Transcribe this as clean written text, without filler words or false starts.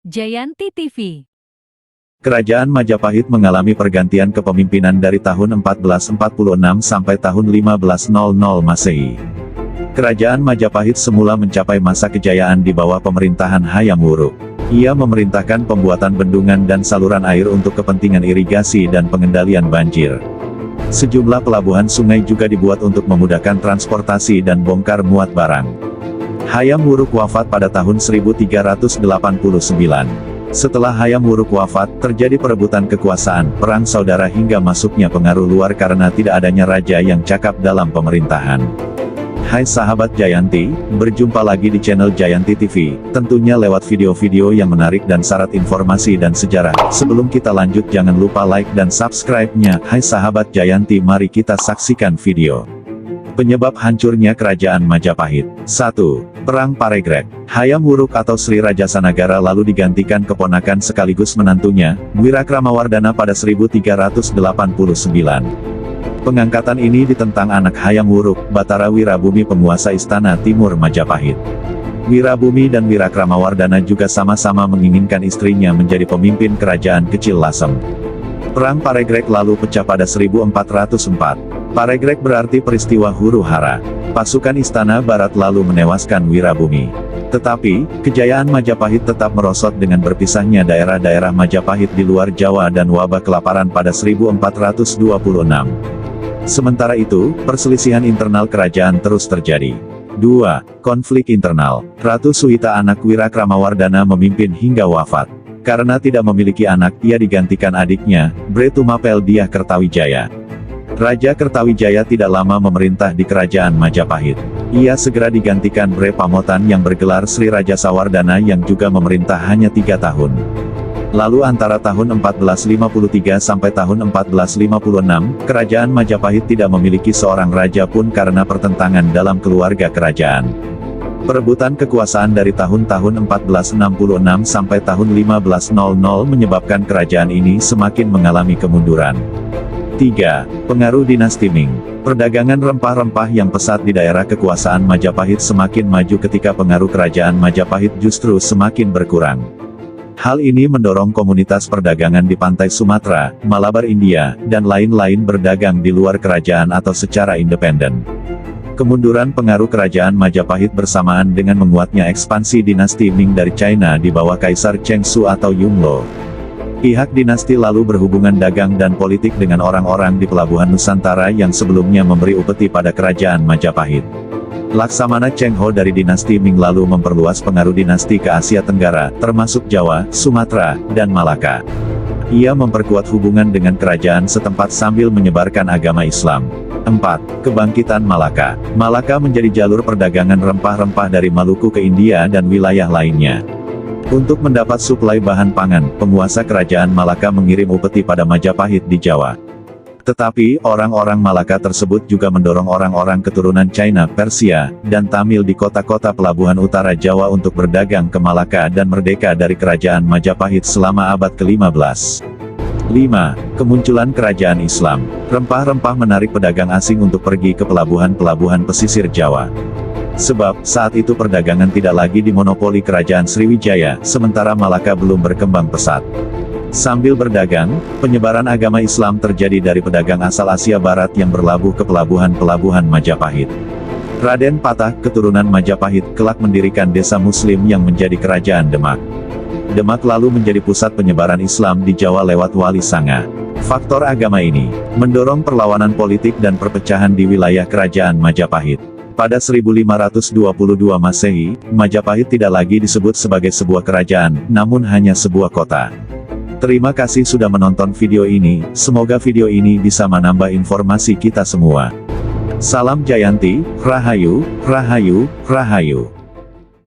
Jayanti TV. Kerajaan Majapahit mengalami pergantian kepemimpinan dari tahun 1446 sampai tahun 1500 Masehi. Kerajaan Majapahit semula mencapai masa kejayaan di bawah pemerintahan Hayam Wuruk. Ia memerintahkan pembuatan bendungan dan saluran air untuk kepentingan irigasi dan pengendalian banjir. Sejumlah pelabuhan sungai juga dibuat untuk memudahkan transportasi dan bongkar muat barang. Hayam Wuruk wafat pada tahun 1389. Setelah Hayam Wuruk wafat, terjadi perebutan kekuasaan, perang saudara hingga masuknya pengaruh luar karena tidak adanya raja yang cakap dalam pemerintahan. Hai sahabat Jayanti, berjumpa lagi di channel Jayanti TV, tentunya lewat video-video yang menarik dan syarat informasi dan sejarah. Sebelum kita lanjut jangan lupa like dan subscribe-nya. Hai sahabat Jayanti, mari kita saksikan video. Penyebab hancurnya Kerajaan Majapahit. 1. Perang Paregreg. Hayam Wuruk atau Sri Rajasanagara lalu digantikan keponakan sekaligus menantunya, Wirakramawardhana pada 1389. Pengangkatan ini ditentang anak Hayam Wuruk, Batara Wirabumi, penguasa istana timur Majapahit. Wirabumi dan Wirakramawardhana juga sama-sama menginginkan istrinya menjadi pemimpin kerajaan kecil Lasem. Perang Paregreg lalu pecah pada 1404. Paregreg berarti peristiwa huru-hara. Pasukan istana barat lalu menewaskan Wirabumi. Tetapi, kejayaan Majapahit tetap merosot dengan berpisahnya daerah-daerah Majapahit di luar Jawa dan wabah kelaparan pada 1426. Sementara itu, perselisihan internal kerajaan terus terjadi. 2. Konflik internal. Ratu Suhita anak Wirakramawardhana memimpin hingga wafat. Karena tidak memiliki anak, ia digantikan adiknya, Bre Tumapel Dyah Kertawijaya. Raja Kertawijaya tidak lama memerintah di kerajaan Majapahit. Ia segera digantikan Bre Pamotan yang bergelar Sri Rajasawardhana yang juga memerintah hanya 3 tahun. Lalu antara tahun 1453 sampai tahun 1456, kerajaan Majapahit tidak memiliki seorang raja pun karena pertentangan dalam keluarga kerajaan. Perebutan kekuasaan dari tahun-tahun 1466 sampai tahun 1500 menyebabkan kerajaan ini semakin mengalami kemunduran. 3. Pengaruh dinasti Ming. Perdagangan rempah-rempah yang pesat di daerah kekuasaan Majapahit semakin maju ketika pengaruh kerajaan Majapahit justru semakin berkurang. Hal ini mendorong komunitas perdagangan di pantai Sumatera, Malabar India, dan lain-lain berdagang di luar kerajaan atau secara independen. Kemunduran pengaruh kerajaan Majapahit bersamaan dengan menguatnya ekspansi dinasti Ming dari China di bawah Kaisar Cheng Su atau Yumlo. Pihak dinasti lalu berhubungan dagang dan politik dengan orang-orang di pelabuhan Nusantara yang sebelumnya memberi upeti pada kerajaan Majapahit. Laksamana Cheng Ho dari dinasti Ming lalu memperluas pengaruh dinasti ke Asia Tenggara, termasuk Jawa, Sumatera, dan Malaka. Ia memperkuat hubungan dengan kerajaan setempat sambil menyebarkan agama Islam. 4. Kebangkitan Malaka. Malaka menjadi jalur perdagangan rempah-rempah dari Maluku ke India dan wilayah lainnya. Untuk mendapat suplai bahan pangan, penguasa kerajaan Malaka mengirim upeti pada Majapahit di Jawa. Tetapi, orang-orang Malaka tersebut juga mendorong orang-orang keturunan China, Persia, dan Tamil di kota-kota pelabuhan utara Jawa untuk berdagang ke Malaka dan merdeka dari kerajaan Majapahit selama abad ke-15. 5. Kemunculan kerajaan Islam. Rempah-rempah menarik pedagang asing untuk pergi ke pelabuhan-pelabuhan pesisir Jawa. Sebab, saat itu perdagangan tidak lagi dimonopoli kerajaan Sriwijaya, sementara Malaka belum berkembang pesat. Sambil berdagang, penyebaran agama Islam terjadi dari pedagang asal Asia Barat yang berlabuh ke pelabuhan-pelabuhan Majapahit. Raden Patah, keturunan Majapahit, kelak mendirikan desa Muslim yang menjadi kerajaan Demak. Demak lalu menjadi pusat penyebaran Islam di Jawa lewat Wali Sanga. Faktor agama ini mendorong perlawanan politik dan perpecahan di wilayah kerajaan Majapahit. Pada 1522 Masehi, Majapahit tidak lagi disebut sebagai sebuah kerajaan, namun hanya sebuah kota. Terima kasih sudah menonton video ini, semoga video ini bisa menambah informasi kita semua. Salam Jayanti, Rahayu, Rahayu, Rahayu.